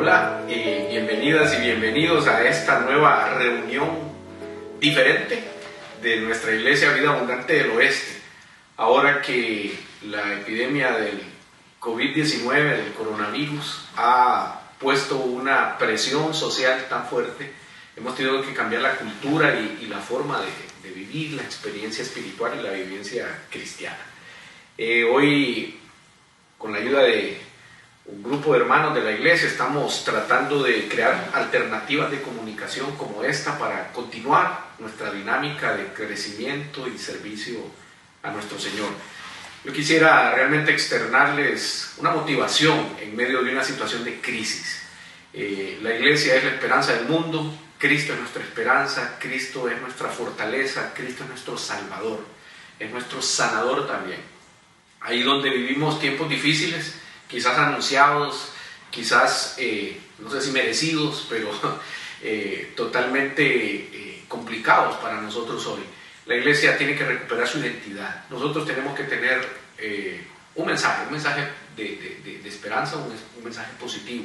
Hola, bienvenidas y bienvenidos a esta nueva reunión diferente de nuestra Iglesia Vida Abundante del Oeste. Ahora que la epidemia del COVID-19, del coronavirus, ha puesto una presión social tan fuerte, hemos tenido que cambiar la cultura y la forma de vivir la experiencia espiritual y la vivencia cristiana. Hoy, con la ayuda de un grupo de hermanos de la iglesia, estamos tratando de crear alternativas de comunicación como esta para continuar nuestra dinámica de crecimiento y servicio a nuestro Señor. Yo quisiera realmente externarles una motivación en medio de una situación de crisis. La iglesia es la esperanza del mundo, Cristo es nuestra esperanza, Cristo es nuestra fortaleza, Cristo es nuestro Salvador, es nuestro sanador también. Ahí donde vivimos tiempos difíciles, quizás anunciados, quizás, no sé si merecidos, pero totalmente complicados para nosotros hoy. La iglesia tiene que recuperar su identidad. Nosotros tenemos que tener un mensaje de esperanza, un mensaje positivo,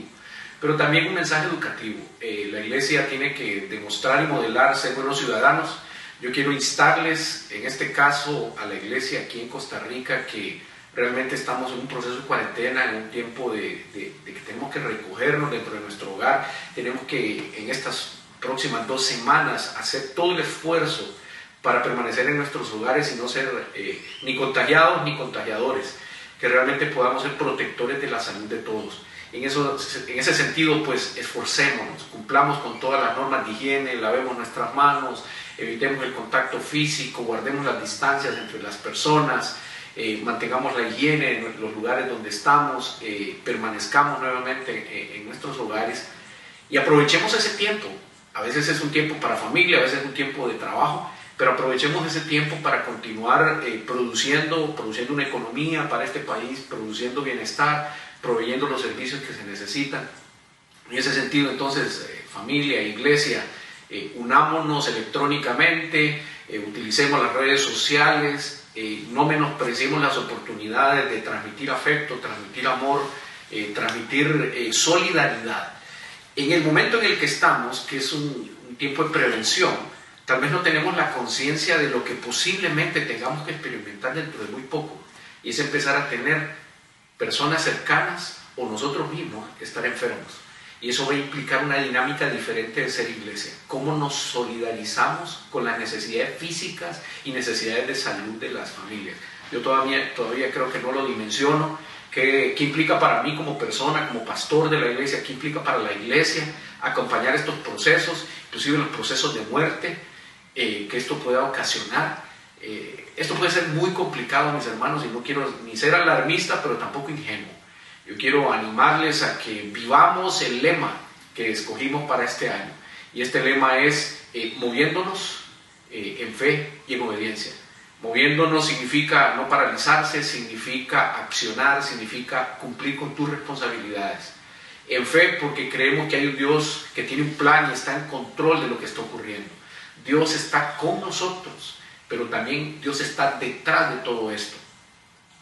pero también un mensaje educativo. La iglesia tiene que demostrar y modelar ser buenos ciudadanos. Yo quiero instarles, en este caso, a la iglesia aquí en Costa Rica, que realmente estamos en un proceso de cuarentena, en un tiempo de que tenemos que recogernos dentro de nuestro hogar. Tenemos que en estas próximas 2 semanas hacer todo el esfuerzo para permanecer en nuestros hogares y no ser ni contagiados ni contagiadores, que realmente podamos ser protectores de la salud de todos. En ese sentido, pues esforcémonos, cumplamos con todas las normas de higiene, lavemos nuestras manos, evitemos el contacto físico, guardemos las distancias entre las personas, mantengamos la higiene en los lugares donde estamos, permanezcamos nuevamente en nuestros hogares y aprovechemos ese tiempo. A veces es un tiempo para familia, a veces es un tiempo de trabajo, pero aprovechemos ese tiempo para continuar produciendo una economía para este país, produciendo bienestar, proveyendo los servicios que se necesitan. En ese sentido, entonces, familia, iglesia, unámonos electrónicamente, utilicemos las redes sociales, no menospreciemos las oportunidades de transmitir afecto, transmitir amor, transmitir solidaridad. En el momento en el que estamos, que es un tiempo de prevención, tal vez no tenemos la conciencia de lo que posiblemente tengamos que experimentar dentro de muy poco, y es empezar a tener personas cercanas o nosotros mismos estar enfermos. Y eso va a implicar una dinámica diferente de ser iglesia. Cómo nos solidarizamos con las necesidades físicas y necesidades de salud de las familias. Yo todavía creo que no lo dimensiono. ¿Qué implica para mí como persona, como pastor de la iglesia? ¿Qué implica para la iglesia acompañar estos procesos, inclusive los procesos de muerte que esto pueda ocasionar? Esto puede ser muy complicado, mis hermanos, y no quiero ni ser alarmista, pero tampoco ingenuo. Yo quiero animarles a que vivamos el lema que escogimos para este año. Y este lema es moviéndonos en fe y en obediencia. Moviéndonos significa no paralizarse, significa accionar, significa cumplir con tus responsabilidades. En fe porque creemos que hay un Dios que tiene un plan y está en control de lo que está ocurriendo. Dios está con nosotros, pero también Dios está detrás de todo esto.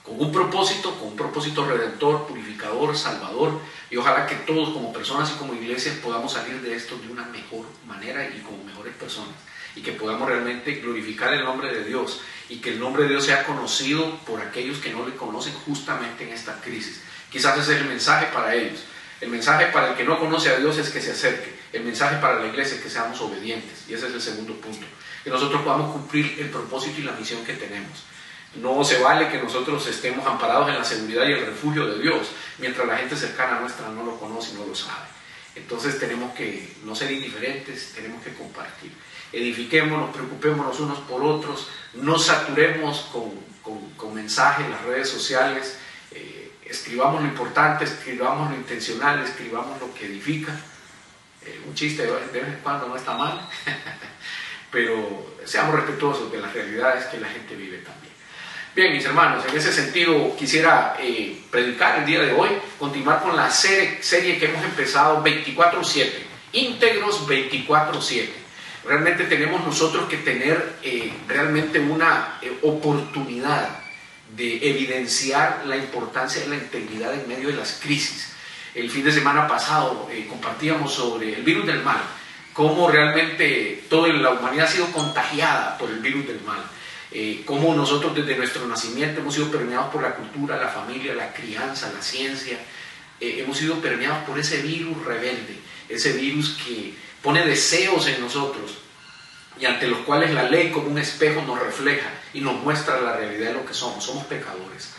Con un propósito redentor, purificador, salvador, y ojalá que todos como personas y como iglesias podamos salir de esto de una mejor manera y como mejores personas, y que podamos realmente glorificar el nombre de Dios, y que el nombre de Dios sea conocido por aquellos que no le conocen justamente en esta crisis. Quizás ese es el mensaje para ellos. El mensaje para el que no conoce a Dios es que se acerque. El mensaje para la iglesia es que seamos obedientes, y ese es el segundo punto, que nosotros podamos cumplir el propósito y la misión que tenemos. No se vale que nosotros estemos amparados en la seguridad y el refugio de Dios, mientras la gente cercana a nuestra no lo conoce y no lo sabe. Entonces tenemos que no ser indiferentes, tenemos que compartir. Edifiquémonos, preocupémonos unos por otros, no saturemos con mensajes en las redes sociales, escribamos lo importante, escribamos lo intencional, escribamos lo que edifica. Un chiste de vez en cuando no está mal, pero seamos respetuosos de las realidades que la gente vive también. Bien, mis hermanos, en ese sentido quisiera predicar el día de hoy, continuar con la serie que hemos empezado 24/7, íntegros 24/7. Realmente tenemos nosotros que tener realmente una oportunidad de evidenciar la importancia de la integridad en medio de las crisis. El fin de semana pasado compartíamos sobre el virus del mal, cómo realmente toda la humanidad ha sido contagiada por el virus del mal, cómo nosotros desde nuestro nacimiento hemos sido permeados por la cultura, la familia, la crianza, la ciencia, hemos sido permeados por ese virus rebelde, ese virus que pone deseos en nosotros y ante los cuales la ley como un espejo nos refleja y nos muestra la realidad de lo que somos. Somos pecadores,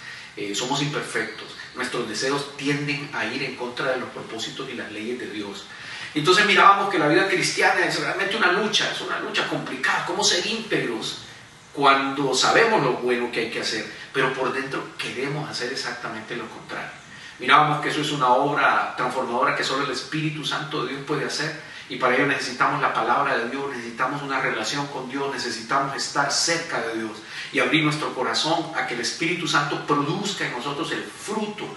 somos imperfectos, nuestros deseos tienden a ir en contra de los propósitos y las leyes de Dios. Entonces mirábamos que la vida cristiana es realmente una lucha, es una lucha complicada. ¿Cómo ser íntegros cuando sabemos lo bueno que hay que hacer, pero por dentro queremos hacer exactamente lo contrario? Mirábamos que eso es una obra transformadora que solo el Espíritu Santo de Dios puede hacer, y para ello necesitamos la palabra de Dios, necesitamos una relación con Dios, necesitamos estar cerca de Dios y abrir nuestro corazón a que el Espíritu Santo produzca en nosotros el fruto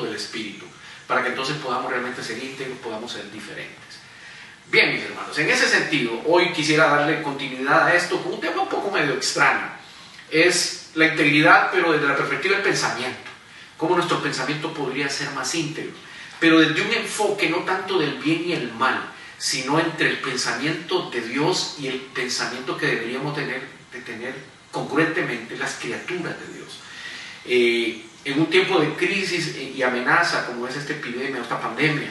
del Espíritu, para que entonces podamos realmente ser íntegros, podamos ser diferentes. Bien, mis hermanos, en ese sentido, hoy quisiera darle continuidad a esto con un tema un poco medio extraño. Es la integridad, pero desde la perspectiva del pensamiento. Cómo nuestro pensamiento podría ser más íntegro, pero desde un enfoque no tanto del bien y el mal, sino entre el pensamiento de Dios y el pensamiento que deberíamos tener congruentemente las criaturas de Dios. En un tiempo de crisis y amenaza como es esta epidemia, esta pandemia,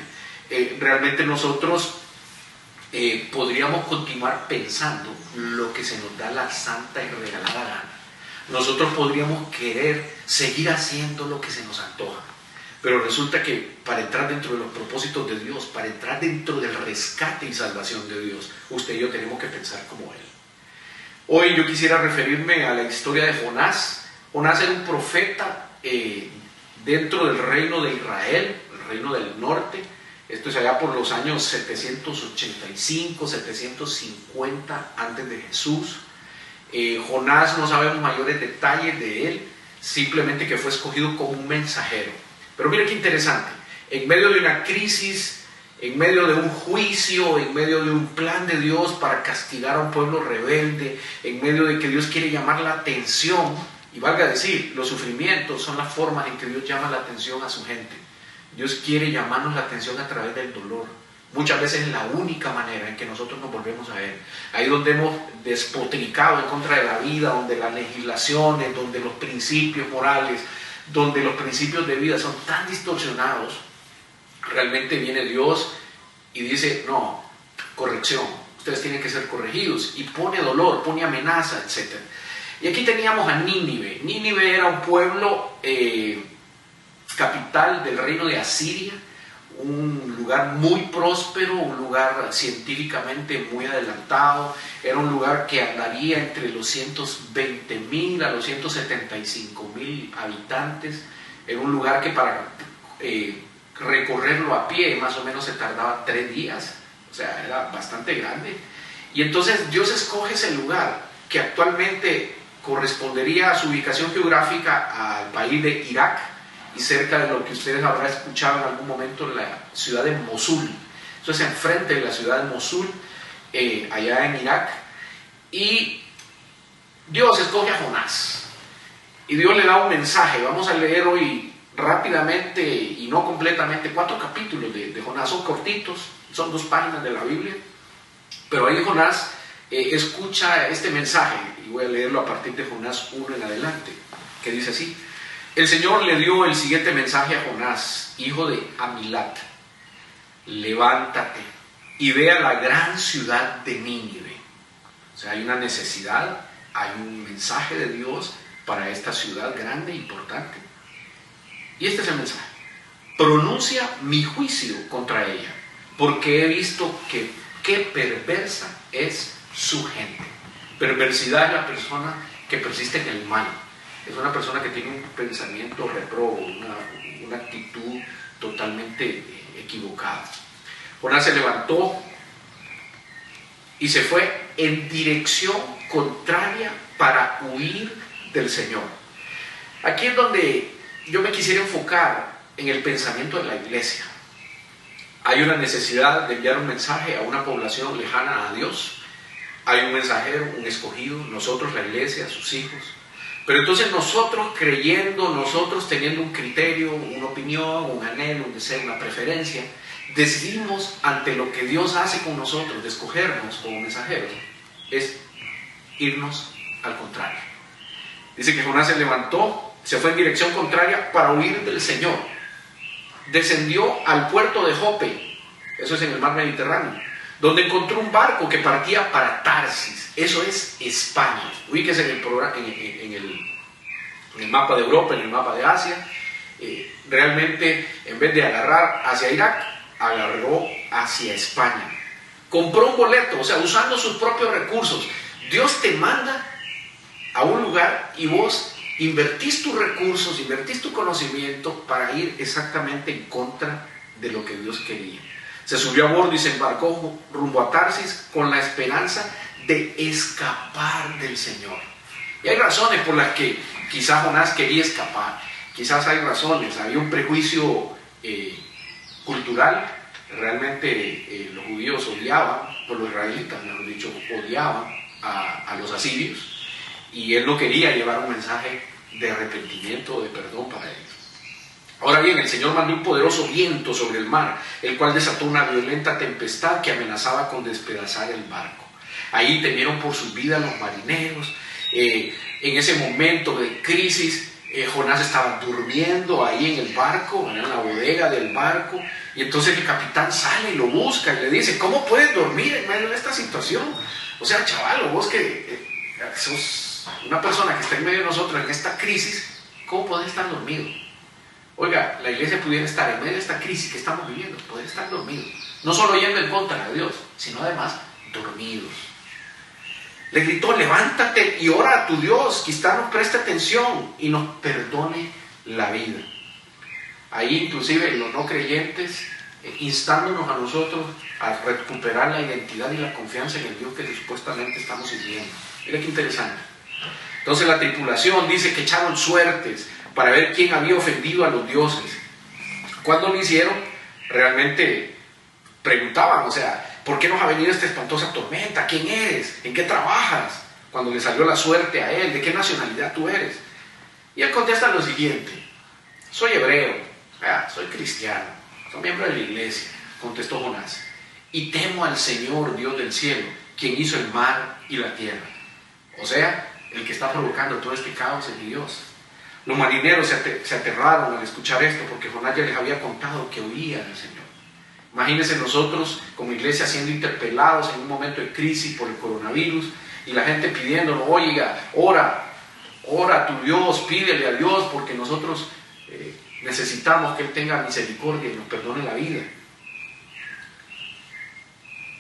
realmente nosotros podríamos continuar pensando lo que se nos da la santa y regalada gana. Nosotros podríamos querer seguir haciendo lo que se nos antoja, pero resulta que para entrar dentro de los propósitos de Dios, para entrar dentro del rescate y salvación de Dios, usted y yo tenemos que pensar como Él. Hoy yo quisiera referirme a la historia de Jonás. Jonás era un profeta dentro del reino de Israel, el reino del norte. Esto es allá por los años 785, 750 antes de Jesús. Jonás no sabemos mayores detalles de él, simplemente que fue escogido como un mensajero. Pero mire qué interesante, en medio de una crisis, en medio de un juicio, en medio de un plan de Dios para castigar a un pueblo rebelde, en medio de que Dios quiere llamar la atención, y valga decir, los sufrimientos son las formas en que Dios llama la atención a su gente. Dios quiere llamarnos la atención a través del dolor. Muchas veces es la única manera en que nosotros nos volvemos a Él. Ahí donde hemos despotricado en contra de la vida, donde las legislaciones, donde los principios morales, donde los principios de vida son tan distorsionados, realmente viene Dios y dice, no, corrección, ustedes tienen que ser corregidos, y pone dolor, pone amenaza, etc. Y aquí teníamos a Nínive. Nínive era un pueblo capital del reino de Asiria, un lugar muy próspero, un lugar científicamente muy adelantado, era un lugar que andaría entre los 120,000 a los 175,000 habitantes, era un lugar que para recorrerlo a pie más o menos se tardaba 3 días, o sea, era bastante grande. Y entonces Dios escoge ese lugar que actualmente correspondería a su ubicación geográfica al país de Irak, y cerca de lo que ustedes habrán escuchado en algún momento, la ciudad de Mosul. Eso es enfrente de la ciudad de Mosul, allá en Irak. Y Dios escoge a Jonás, y Dios le da un mensaje. Vamos a leer hoy rápidamente y no completamente 4 capítulos de Jonás. Son cortitos, son 2 páginas de la Biblia, pero ahí Jonás escucha este mensaje, y voy a leerlo a partir de Jonás 1 en adelante, que dice así: el Señor le dio el siguiente mensaje a Jonás, hijo de Amilat: levántate y ve a la gran ciudad de Nínive. O sea, hay una necesidad, hay un mensaje de Dios para esta ciudad grande e importante. Y este es el mensaje: pronuncia mi juicio contra ella, porque he visto que qué perversa es su gente. Perversidad es la persona que persiste en el mal. Es una persona que tiene un pensamiento reprobo, una actitud totalmente equivocada. Jonás se levantó y se fue en dirección contraria para huir del Señor. Aquí es donde yo me quisiera enfocar en el pensamiento de la iglesia. Hay una necesidad de enviar un mensaje a una población lejana a Dios. Hay un mensajero, un escogido, nosotros, la iglesia, sus hijos. Pero entonces nosotros creyendo, nosotros teniendo un criterio, una opinión, un anhelo, un deseo, una preferencia, decidimos ante lo que Dios hace con nosotros, de escogernos como mensajeros, es irnos al contrario. Dice que Jonás se levantó, se fue en dirección contraria para huir del Señor. Descendió al puerto de Jope, eso es en el mar Mediterráneo, donde encontró un barco que partía para Tarsis, eso es España. Ubíquese en el mapa de Europa, en el mapa de Asia. Realmente, en vez de agarrar hacia Irak, agarró hacia España. Compró un boleto, o sea, usando sus propios recursos. Dios te manda a un lugar y vos invertís tus recursos, invertís tu conocimiento para ir exactamente en contra de lo que Dios quería. Se subió a bordo y se embarcó rumbo a Tarsis con la esperanza de escapar del Señor. Y hay razones por las que quizás Jonás quería escapar. Quizás hay razones, había un prejuicio cultural. Realmente los judíos odiaban, por los israelitas, mejor dicho, odiaban a los asirios. Y él no quería llevar un mensaje de arrepentimiento o de perdón para ellos. Ahora bien, el Señor mandó un poderoso viento sobre el mar, el cual desató una violenta tempestad que amenazaba con despedazar el barco. Ahí temieron por sus vidas los marineros. En ese momento de crisis, Jonás estaba durmiendo ahí en el barco, en la bodega del barco, y entonces el capitán sale y lo busca y le dice: ¿cómo puedes dormir en medio de esta situación? O sea, chaval, vos que sos una persona que está en medio de nosotros en esta crisis, ¿cómo podés estar dormido? Oiga, la iglesia pudiera estar en medio de esta crisis que estamos viviendo, poder estar dormido, no solo yendo en contra de Dios, sino además dormidos. Le gritó: levántate y ora a tu Dios, quizá nos preste atención y nos perdone la vida. Ahí inclusive los no creyentes instándonos a nosotros a recuperar la identidad y la confianza en el Dios que supuestamente estamos sirviendo. Mira qué interesante. Entonces la tripulación dice que echaron suertes para ver quién había ofendido a los dioses. Cuando lo hicieron, realmente preguntaban, o sea, ¿por qué nos ha venido esta espantosa tormenta? ¿Quién eres? ¿En qué trabajas? Cuando le salió la suerte a él, ¿de qué nacionalidad tú eres? Y él contesta lo siguiente: soy hebreo, soy cristiano, soy miembro de la iglesia, contestó Jonás, y temo al Señor, Dios del cielo, quien hizo el mar y la tierra. O sea, el que está provocando todo este caos es Dios. Los marineros se aterraron al escuchar esto, porque Jonás ya les había contado que huía del Señor. Imagínense nosotros como iglesia siendo interpelados en un momento de crisis por el coronavirus y la gente pidiéndonos: oiga, ora a tu Dios, pídele a Dios, porque nosotros necesitamos que Él tenga misericordia y nos perdone la vida.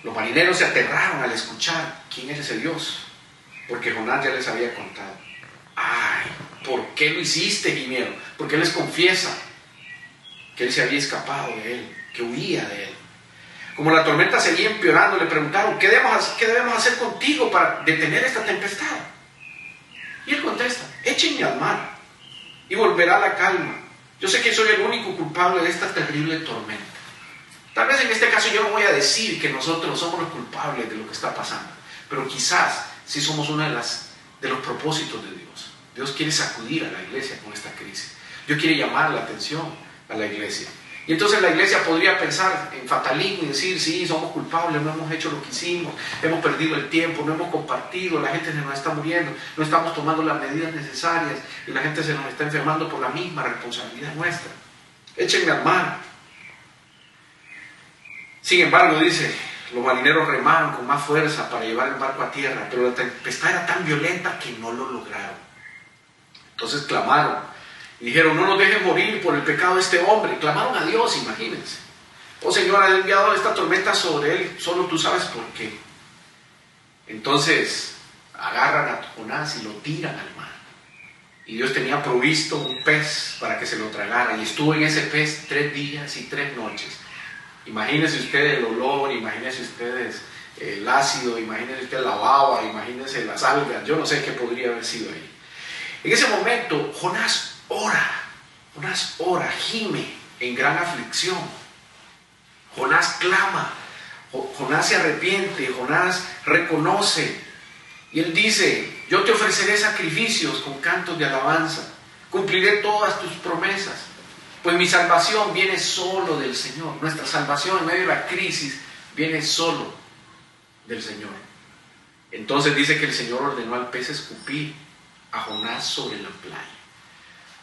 Los marineros se aterraron al escuchar quién es ese Dios, porque Jonás ya les había contado. ¡Ay! ¿Por qué lo hiciste? Gimieron. Porque Él les confiesa que Él se había escapado de Él, que huía de Él. Como la tormenta seguía empeorando, le preguntaron: ¿qué debemos hacer contigo para detener esta tempestad? Y Él contesta: échenme al mar y volverá la calma. Yo sé que soy el único culpable de esta terrible tormenta. Tal vez en este caso yo no voy a decir que nosotros somos los culpables de lo que está pasando, pero quizás sí somos uno de los propósitos de Dios. Dios quiere sacudir a la iglesia con esta crisis. Dios quiere llamar la atención a la iglesia. Y entonces la iglesia podría pensar en fatalismo y decir: sí, somos culpables, no hemos hecho lo que hicimos, hemos perdido el tiempo, no hemos compartido, la gente se nos está muriendo, no estamos tomando las medidas necesarias y la gente se nos está enfermando por la misma responsabilidad nuestra. Échenme al mar. Sin embargo, dice, los marineros remaron con más fuerza para llevar el barco a tierra, pero la tempestad era tan violenta que no lo lograron. Entonces clamaron y dijeron: no nos dejes morir por el pecado de este hombre. Clamaron a Dios, imagínense. Oh Señor, has enviado esta tormenta sobre él, solo tú sabes por qué. Entonces agarran a Jonás y lo tiran al mar. Y Dios tenía provisto un pez para que se lo tragara, y estuvo en ese pez 3 días y 3 noches. Imagínense ustedes el olor, imagínense ustedes el ácido, imagínense ustedes la baba, imagínense las algas, yo no sé qué podría haber sido ahí. En ese momento Jonás ora, gime en gran aflicción. Jonás clama, Jonás se arrepiente, Jonás reconoce, y él dice: yo te ofreceré sacrificios con cantos de alabanza, cumpliré todas tus promesas, pues mi salvación viene solo del Señor. Nuestra salvación en medio de la crisis viene solo del Señor. Entonces dice que el Señor ordenó al pez escupir a Jonás sobre la playa.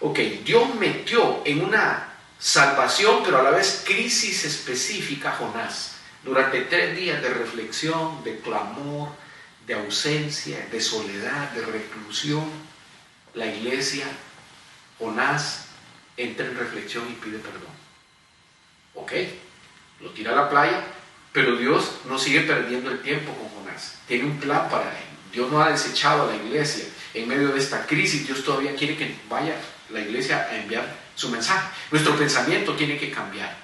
Ok, Dios metió en una salvación, pero a la vez crisis específica a Jonás. Durante 3 días de reflexión, de clamor, de ausencia, de soledad, de reclusión, la iglesia, Jonás entra en reflexión y pide perdón. Ok, lo tira a la playa, pero Dios no sigue perdiendo el tiempo con Jonás. Tiene un plan para él. Dios no ha desechado a la iglesia. En medio de esta crisis, Dios todavía quiere que vaya la iglesia a enviar su mensaje. Nuestro pensamiento tiene que cambiar.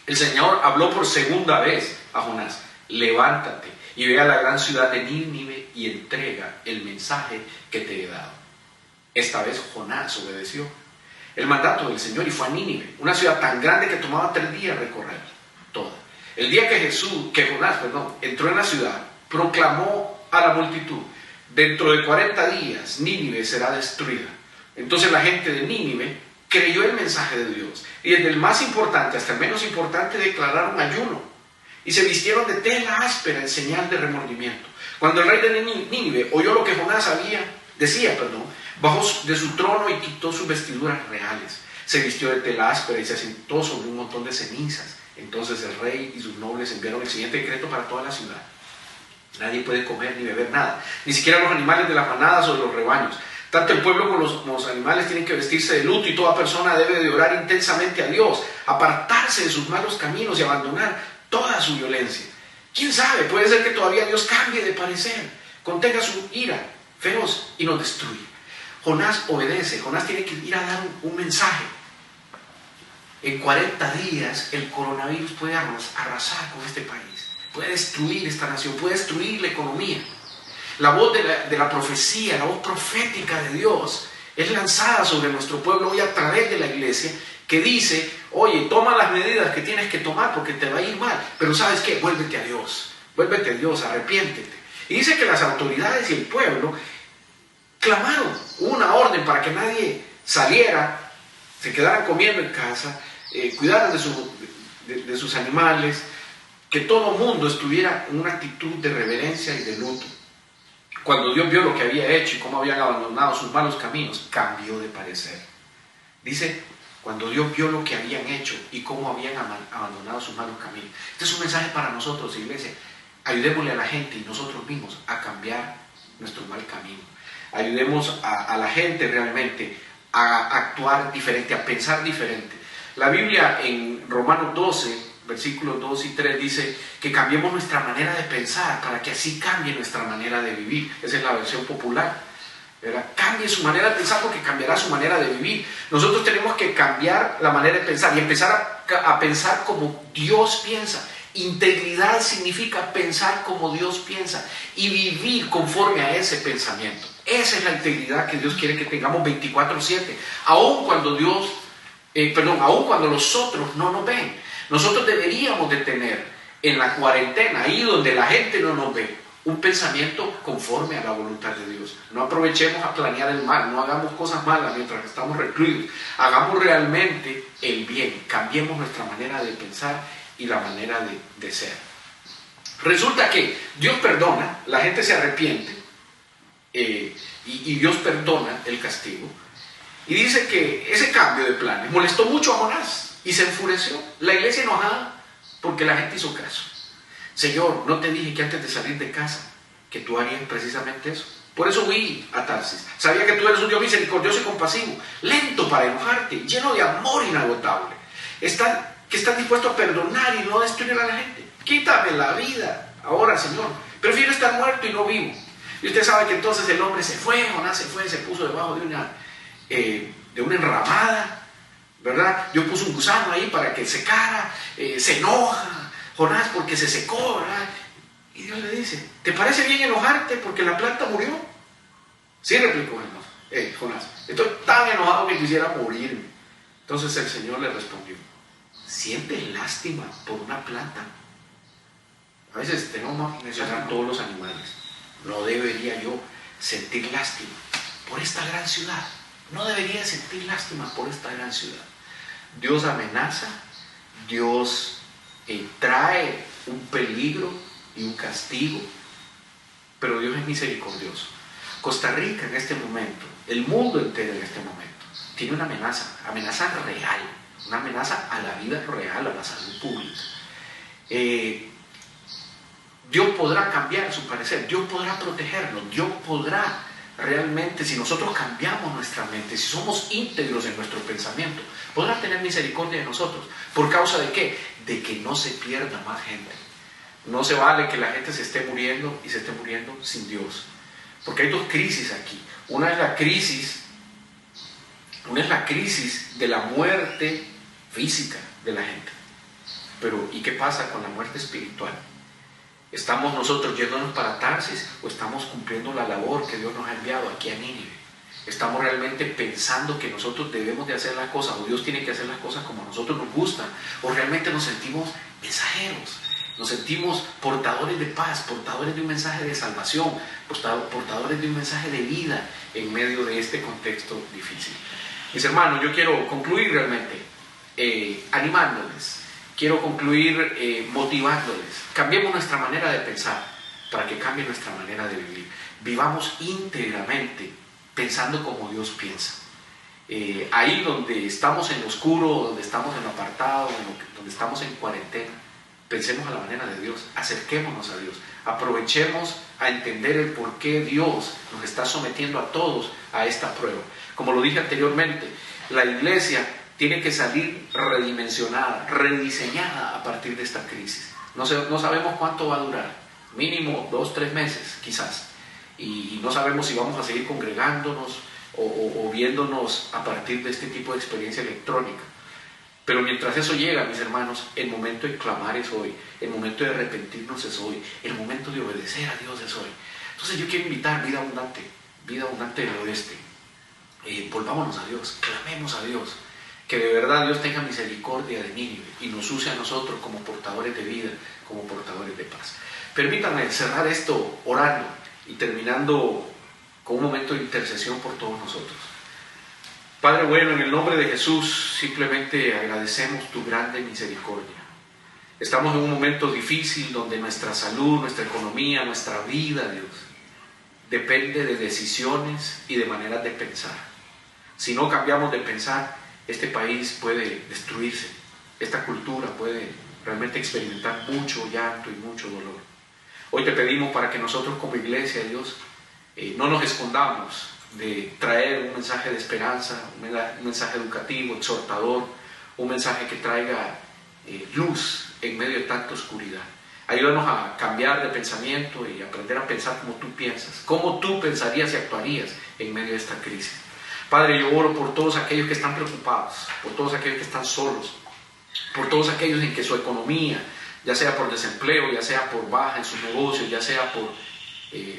El Señor habló por segunda vez a Jonás: levántate y ve a la gran ciudad de Nínive y entrega el mensaje que te he dado. Esta vez Jonás obedeció el mandato del Señor y fue a Nínive, una ciudad tan grande que tomaba 3 días recorrer toda. El día que Jonás entró en la ciudad, proclamó a la multitud: dentro de 40 días Nínive será destruida. Entonces la gente de Nínive creyó el mensaje de Dios, y desde el más importante hasta el menos importante declararon ayuno y se vistieron de tela áspera en señal de remordimiento. Cuando el rey de Nínive oyó lo que Jonás decía, bajó de su trono y quitó sus vestiduras reales, se vistió de tela áspera y se sentó sobre un montón de cenizas. Entonces el rey y sus nobles enviaron el siguiente decreto para toda la ciudad: nadie puede comer ni beber nada, ni siquiera los animales de las manadas o de los rebaños. Tanto el pueblo como los animales tienen que vestirse de luto, y toda persona debe de orar intensamente a Dios, apartarse de sus malos caminos y abandonar toda su violencia. ¿Quién sabe? Puede ser que todavía Dios cambie de parecer, contenga su ira feroz y nos destruya. Jonás obedece. Jonás tiene que ir a dar un mensaje. En 40 días el coronavirus puede arrasar con este país, puede destruir esta nación, puede destruir la economía. La voz de la profecía, la voz profética de Dios es lanzada sobre nuestro pueblo hoy a través de la iglesia, que dice: oye, toma las medidas que tienes que tomar porque te va a ir mal, pero ¿sabes qué? Vuélvete a Dios, arrepiéntete. Y dice que las autoridades y el pueblo clamaron una orden para que nadie saliera, se quedaran comiendo en casa, cuidaran de sus animales, que todo mundo estuviera en una actitud de reverencia y de luto. Cuando Dios vio lo que había hecho y cómo habían abandonado sus malos caminos, cambió de parecer. Dice: cuando Dios vio lo que habían hecho y cómo habían abandonado sus malos caminos. Este es un mensaje para nosotros, iglesia. Ayudémosle a la gente y nosotros mismos a cambiar nuestro mal camino. Ayudemos a la gente realmente a actuar diferente, a pensar diferente. La Biblia en Romanos 12, versículos 2 y 3 dice que cambiemos nuestra manera de pensar para que así cambie nuestra manera de vivir. Esa es la versión popular, ¿verdad? Cambie su manera de pensar porque cambiará su manera de vivir. Nosotros tenemos que cambiar la manera de pensar y empezar a pensar como Dios piensa. Integridad significa pensar como Dios piensa y vivir conforme a ese pensamiento. Esa es la integridad que Dios quiere que tengamos 24/7, aun cuando aun cuando los otros no nos ven. Nosotros deberíamos de tener en la cuarentena, ahí donde la gente no nos ve, un pensamiento conforme a la voluntad de Dios. No aprovechemos a planear el mal, no hagamos cosas malas mientras estamos recluidos. Hagamos realmente el bien, cambiemos nuestra manera de pensar y la manera de ser. Resulta que Dios perdona, la gente se arrepiente y Dios perdona el castigo. Y dice que ese cambio de planes molestó mucho a Jonás y se enfureció. La iglesia enojada porque la gente hizo caso. Señor, ¿no te dije que antes de salir de casa que tú harías precisamente eso? Por eso huí a Tarsis. Sabía que tú eres un Dios misericordioso y compasivo, lento para enojarte, lleno de amor inagotable, que estás dispuesto a perdonar y no destruir a la gente. Quítame la vida ahora, Señor. Prefiero estar muerto y no vivo. Y usted sabe que entonces el hombre se fue, Jonás se fue, se puso debajo de una enramada, ¿verdad? Dios puso un gusano ahí para que secara, se enoja Jonás porque se secó, ¿verdad? Y Dios le dice: ¿te parece bien enojarte porque la planta murió? Sí, replicó Jonás: estoy tan enojado que quisiera morirme. Entonces el Señor le respondió: ¿sientes lástima por una planta? A veces tenemos que mencionar todos los animales. No debería yo sentir lástima por esta gran ciudad. No debería sentir lástima por esta gran ciudad. Dios amenaza, Dios trae un peligro y un castigo, pero Dios es misericordioso. Costa Rica en este momento, el mundo entero en este momento, tiene una amenaza real, una amenaza a la vida real, a la salud pública. Dios podrá cambiar su parecer, Dios podrá protegernos, Dios podrá realmente, si nosotros cambiamos nuestra mente, si somos íntegros en nuestro pensamiento, podrá tener misericordia de nosotros. ¿Por causa de qué? De que no se pierda más gente. No se vale que la gente se esté muriendo y se esté muriendo sin Dios. Porque hay dos crisis aquí. Una es la crisis de la muerte física de la gente. Pero ¿y qué pasa con la muerte espiritual? ¿Estamos nosotros yéndonos para Tarsis o estamos cumpliendo la labor que Dios nos ha enviado aquí a Nínive? ¿Estamos realmente pensando que nosotros debemos de hacer las cosas o Dios tiene que hacer las cosas como a nosotros nos gustan? ¿O realmente nos sentimos mensajeros? Nos sentimos portadores de paz, portadores de un mensaje de salvación, portadores de un mensaje de vida en medio de este contexto difícil. Mis hermanos, yo quiero concluir realmente animándoles, quiero concluir motivándoles. Cambiemos nuestra manera de pensar para que cambie nuestra manera de vivir. Vivamos íntegramente pensando como Dios piensa. Ahí donde estamos en lo oscuro, donde estamos en lo apartado, donde estamos en cuarentena, pensemos a la manera de Dios, acerquémonos a Dios, aprovechemos a entender el por qué Dios nos está sometiendo a todos a esta prueba. Como lo dije anteriormente, la iglesia tiene que salir redimensionada, rediseñada a partir de esta crisis. No sabemos cuánto va a durar, mínimo 2-3 meses quizás, y no sabemos si vamos a seguir congregándonos o viéndonos a partir de este tipo de experiencia electrónica. Pero mientras eso llega, mis hermanos, el momento de clamar es hoy, el momento de arrepentirnos es hoy, el momento de obedecer a Dios es hoy. Entonces yo quiero invitar vida abundante del oeste. Volvámonos a Dios, clamemos a Dios, que de verdad Dios tenga misericordia de Nínive y nos use a nosotros como portadores de vida, como portadores de paz. Permítanme cerrar esto orando y terminando con un momento de intercesión por todos nosotros. Padre bueno, en el nombre de Jesús, simplemente agradecemos tu grande misericordia. Estamos en un momento difícil donde nuestra salud, nuestra economía, nuestra vida, Dios, depende de decisiones y de maneras de pensar. Si no cambiamos de pensar, este país puede destruirse. Esta cultura puede realmente experimentar mucho llanto y mucho dolor. Hoy te pedimos para que nosotros como iglesia, Dios, no nos escondamos de traer un mensaje de esperanza, un mensaje educativo, exhortador, un mensaje que traiga luz en medio de tanta oscuridad. Ayúdanos a cambiar de pensamiento y aprender a pensar como tú piensas, cómo tú pensarías y actuarías en medio de esta crisis. Padre, yo oro por todos aquellos que están preocupados, por todos aquellos que están solos, por todos aquellos en que su economía, ya sea por desempleo, ya sea por baja en sus negocios, ya sea por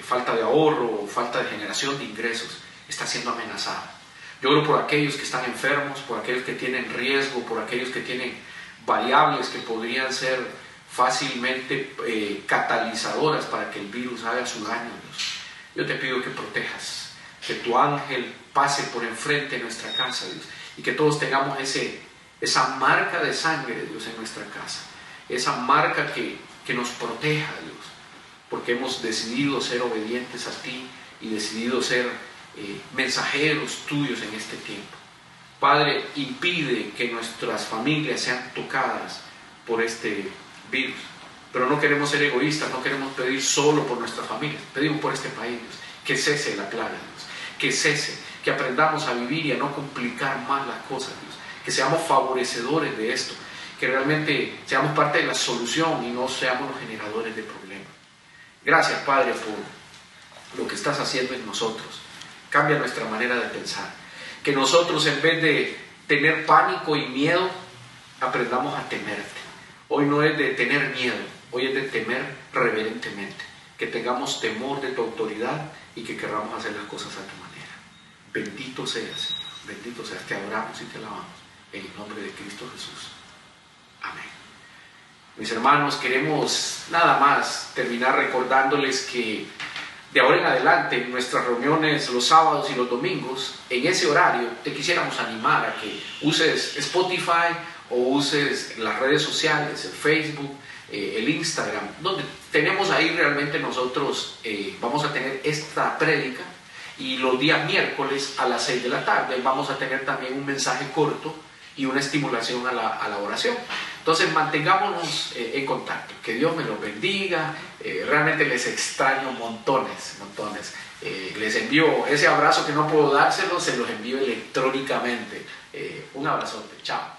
falta de ahorro o falta de generación de ingresos, está siendo amenazada. Yo oro por aquellos que están enfermos, por aquellos que tienen riesgo, por aquellos que tienen variables que podrían ser fácilmente catalizadoras para que el virus haga su daño, Dios. Yo te pido que protejas, que tu ángel pase por enfrente de nuestra casa, Dios, y que todos tengamos esa marca de sangre, Dios, en nuestra casa, esa marca que nos proteja, Dios, porque hemos decidido ser obedientes a ti y decidido ser mensajeros tuyos en este tiempo. Padre, impide que nuestras familias sean tocadas por este virus, pero no queremos ser egoístas, no queremos pedir solo por nuestras familias, pedimos por este país, Dios, que cese la plaga, Dios, que cese, que aprendamos a vivir y a no complicar más las cosas, Dios, que seamos favorecedores de esto, que realmente seamos parte de la solución y no seamos los generadores de problemas. Gracias, Padre, por lo que estás haciendo en nosotros. Cambia nuestra manera de pensar. Que nosotros, en vez de tener pánico y miedo, aprendamos a temerte. Hoy no es de tener miedo, hoy es de temer reverentemente. Que tengamos temor de tu autoridad y que querramos hacer las cosas a tu manera. Bendito seas, Señor. Bendito seas. Te adoramos y te alabamos. En el nombre de Cristo Jesús. Amén. Mis hermanos, queremos nada más terminar recordándoles que de ahora en adelante, en nuestras reuniones los sábados y los domingos, en ese horario, te quisiéramos animar a que uses Spotify o uses las redes sociales, el Facebook, el Instagram, donde tenemos ahí realmente nosotros, vamos a tener esta prédica, y los días miércoles a las 6 de la tarde vamos a tener también un mensaje corto y una estimulación a la oración. Entonces mantengámonos en contacto, que Dios me los bendiga, realmente les extraño montones. Les envío ese abrazo que no puedo dárselo, se los envío electrónicamente. Un abrazote, chao.